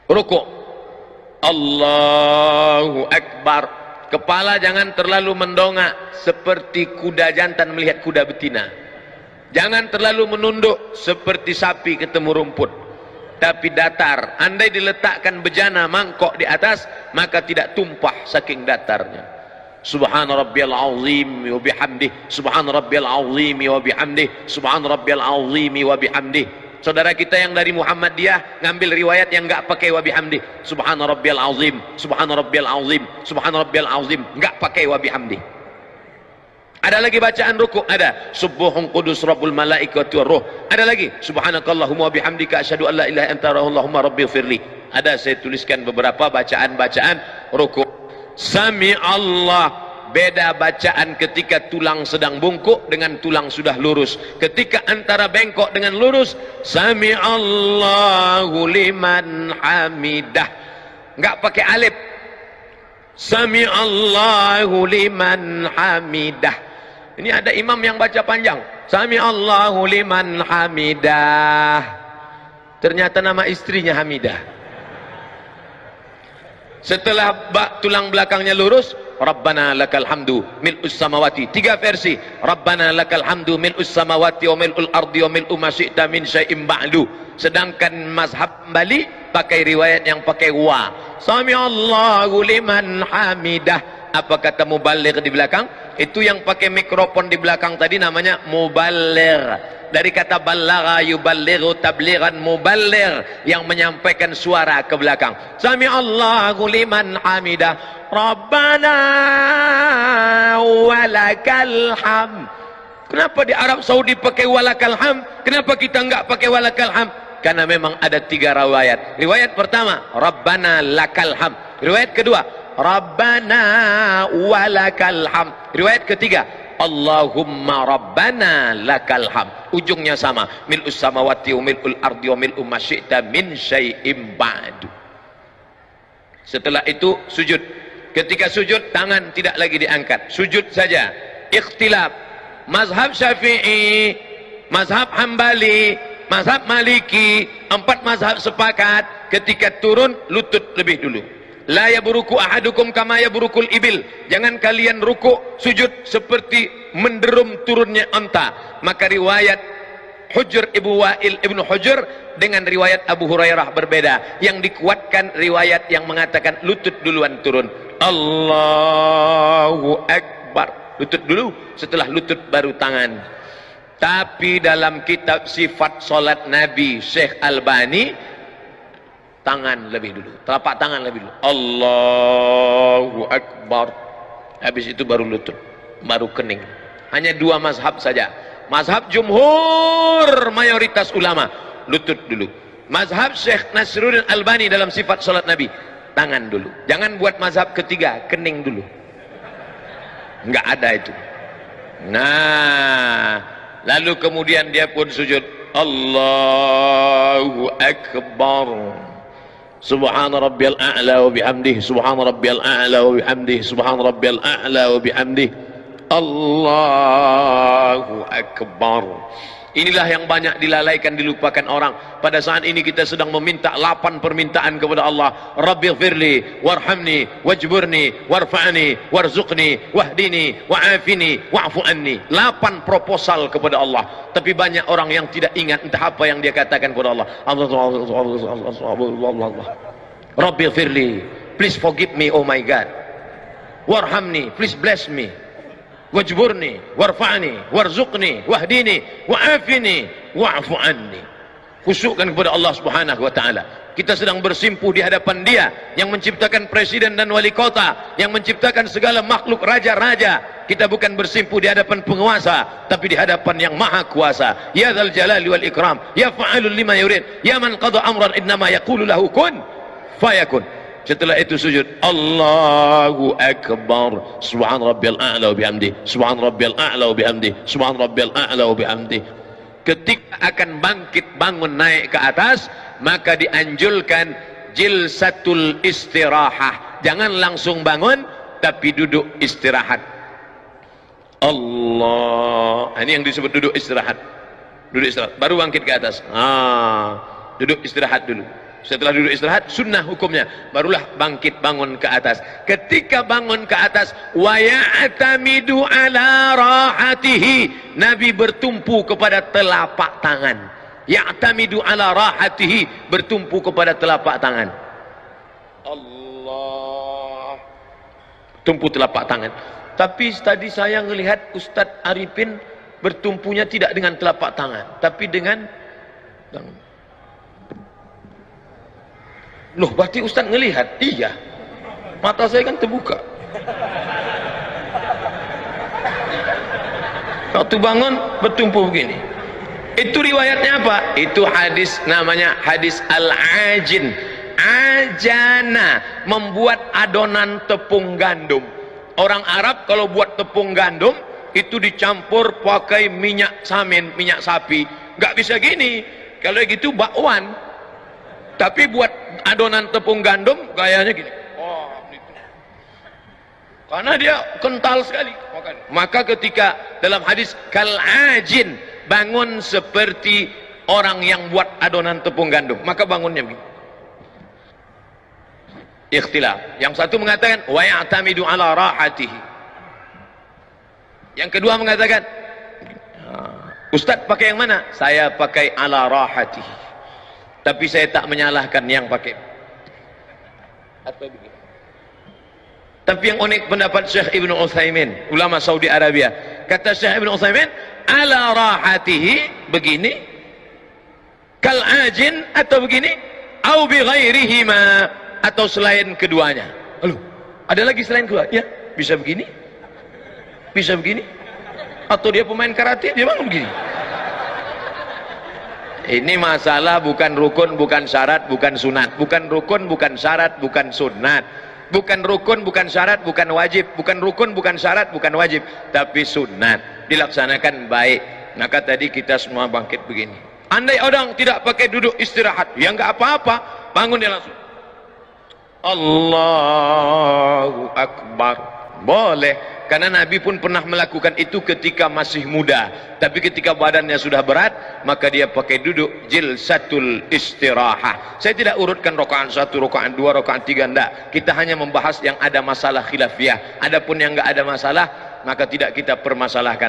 Rukuk, Allahu Akbar. Kepala jangan terlalu mendongak seperti kuda jantan melihat kuda betina. Jangan terlalu menunduk seperti sapi ketemu rumput, tapi datar. Andai diletakkan bejana mangkok di atas, maka tidak tumpah saking datarnya. Subhana rabbiyal azim wa bihamdih, subhana rabbiyal azim wa bihamdih, subhana rabbiyal azim wa bihamdih. Saudara kita yang dari Muhammadiyah ngambil riwayat yang enggak pakai wa bihamdih. Subhana rabbiyal azim, subhana rabbiyal azim, subhana rabbiyal azim, enggak pakai wa bihamdih. Ada lagi bacaan rukuk, ada subuhun qudus rabbul malaikati waruh. Ada lagi subhanakallahumma wa bihamdika asyhadu an la ilaha illa anta allahumma rabbighfirli. Ada saya tuliskan beberapa bacaan-bacaan rukuk. Sami Allah. Beda bacaan ketika tulang sedang bungkuk dengan tulang sudah lurus. Ketika antara bengkok dengan lurus, Sami Allahu liman hamidah. Enggak pakai alif. Sami Allahu liman hamidah. Ini ada imam yang baca panjang. Sami Allahu liman hamidah. Ternyata nama istrinya Hamidah. Setelah tulang belakangnya lurus, Rabbana lakal hamdu mil'us samawati. 3 versi. Rabbana lakal hamdu mil'us samawati wa mil'ul ardi wa mil'u ma syi'ta min syai'im ba'du. Sedangkan mazhab Bali pakai riwayat yang pakai wa. Sami Allahu liman hamidah. Apa kata mubaligh di belakang? Itu yang pakai mikrofon di belakang tadi namanya mubaligh. Dari kata balagha yuballighu tablighan, muballigh yang menyampaikan suara ke belakang. Sami Allahu liman hamidah. Rabbana walakal ham. Kenapa di Arab Saudi pakai walakal ham? Kenapa kita enggak pakai walakal ham? Karena memang ada 3 riwayat. Riwayat pertama, Rabbana lakal ham. Riwayat kedua, Rabbana walakal ham. Riwayat ketiga, Allahumma Rabbana lakal ham. Ujungnya sama, mil'us samawati wa mil'ul ardi wa mil'u ma syi'ta min syai'im ba'du. Setelah itu sujud. Ketika sujud, tangan tidak lagi diangkat, sujud saja. Ikhtilaf mazhab Syafi'i, mazhab Hambali, mazhab Maliki, 4 mazhab sepakat ketika turun lutut lebih dulu. La yaburuku ahadukum kama yaburukul ibil. Jangan kalian rukuk sujud seperti menderum turunnya unta. Maka riwayat Hujr Ibnu Wa'il Ibnu Hujr dengan riwayat Abu Hurairah berbeda. Yang dikuatkan riwayat yang mengatakan lutut duluan turun. Allahu Akbar. Lutut dulu, setelah lutut baru tangan. Tapi dalam kitab sifat solat Nabi Syekh Albani, tangan lebih dulu, telapak tangan lebih dulu. Allahu Akbar. Habis itu baru lutut, baru kening. Hanya 2 mazhab saja. Mazhab jumhur mayoritas ulama, lutut dulu. Mazhab Syekh Nasruddin Albani dalam sifat salat Nabi, tangan dulu. Jangan buat mazhab ketiga, kening dulu. Enggak ada itu. Nah, lalu kemudian dia pun sujud. Allahu Akbar. Subhana rabbiyal a'la wa bihamdihi, subhana rabbiyal a'la wa bihamdihi, subhana rabbiyal a'la wa bihamdihi. Allahu Akbar. Inilah yang banyak dilalaikan, dilupakan orang. Pada saat ini kita sedang meminta 8 permintaan kepada Allah. Rabbighfirli warhamni wajburni warfa'ni warzuqni wahdini wa'afini wa'fu anni. 8 proposal kepada Allah. Tapi banyak orang yang tidak ingat entah apa yang dia katakan kepada Allah. Rabbighfirli, please forgive me, oh my God. Warhamni, please bless me. Wajburni warfa'ni warzuqni wahdini wa'afini wa'fu anni. Khusyukkan kepada Allah Subhanahu wa taala. Kita sedang bersimpuh di hadapan Dia yang menciptakan presiden dan wali kota, yang menciptakan segala makhluk, raja-raja. Kita bukan bersimpuh di hadapan penguasa, tapi di hadapan yang maha kuasa. Ya dzal jalali wal ikram, ya fa'alul lima yurid, ya man qada amran innama yaqulu lahu kun fayakun. Setelah itu sujud. Allahu Akbar. Subhan rabbiyal a'la wa bihamdi, subhan rabbiyal a'la wa bihamdi, subhan rabbiyal a'la wa bihamdi. Ketika akan bangkit bangun naik ke atas, maka dianjurkan jilsatul istirahah. Jangan langsung bangun, tapi duduk istirahat. Allah. Ini yang disebut duduk istirahat. Duduk istirahat, baru bangkit ke atas. Duduk istirahat dulu. Setelah duduk istirahat, sunnah hukumnya, barulah bangkit bangun ke atas. Ketika bangun ke atas, wa ya'tamidu ala rahatihi, Nabi bertumpu kepada telapak tangan. Ya'tamidu ala rahatihi, bertumpu kepada telapak tangan. Allah, tumpu telapak tangan. Tapi tadi saya melihat Ustadz Arifin bertumpunya tidak dengan telapak tangan, tapi dengan loh, berarti Ustaz ngelihat? Iya, mata saya kan terbuka. Waktu bangun bertumpu begini. Itu riwayatnya apa? Itu hadis, namanya hadis al-ajin. Ajana, membuat adonan tepung gandum. Orang Arab kalau buat tepung gandum itu dicampur pakai minyak samin, minyak sapi. Nggak bisa gini. Kalau gitu bakwan. Tapi buat adonan tepung gandum gayanya gini. Oh, gitu. Karena dia kental sekali. Maka ketika dalam hadis kal-ajin, bangun seperti orang yang buat adonan tepung gandum, maka bangunnya begini. Ikhtilaf. Yang satu mengatakan wa ya'tamidu ala rahatihi. Yang kedua mengatakan, Ustaz pakai yang mana? Saya pakai ala rahatihi. Tapi saya tak menyalahkan yang pakai. Atau begini. Tapi yang unik pendapat Syekh Ibn Utsaimin, ulama Saudi Arabia. Kata Syekh Ibn Utsaimin, ala rahatihi begini, kal ajin atau begini, au bi ghairihima, atau selain keduanya. Halo, ada lagi selain kedua? Ya, bisa begini, bisa begini, atau dia pemain karate, dia bangun begini. Ini masalah bukan rukun, bukan syarat, bukan sunat. Bukan rukun, bukan syarat, bukan sunat. Bukan rukun, bukan syarat, bukan wajib. Bukan rukun, bukan syarat, bukan wajib. Tapi sunat. Dilaksanakan baik. Maka tadi kita semua bangkit begini. Andai orang tidak pakai duduk istirahat, ya nggak apa-apa. Bangun dia langsung. Allahu Akbar. Boleh. Karena Nabi pun pernah melakukan itu ketika masih muda. Tapi ketika badannya sudah berat, maka dia pakai duduk jilsatul istirahah. Saya tidak urutkan rakaat 1, rakaat 2, rakaat 3, enggak. Kita hanya membahas yang ada masalah khilafiyah. Adapun yang enggak ada masalah, maka tidak kita permasalahkan.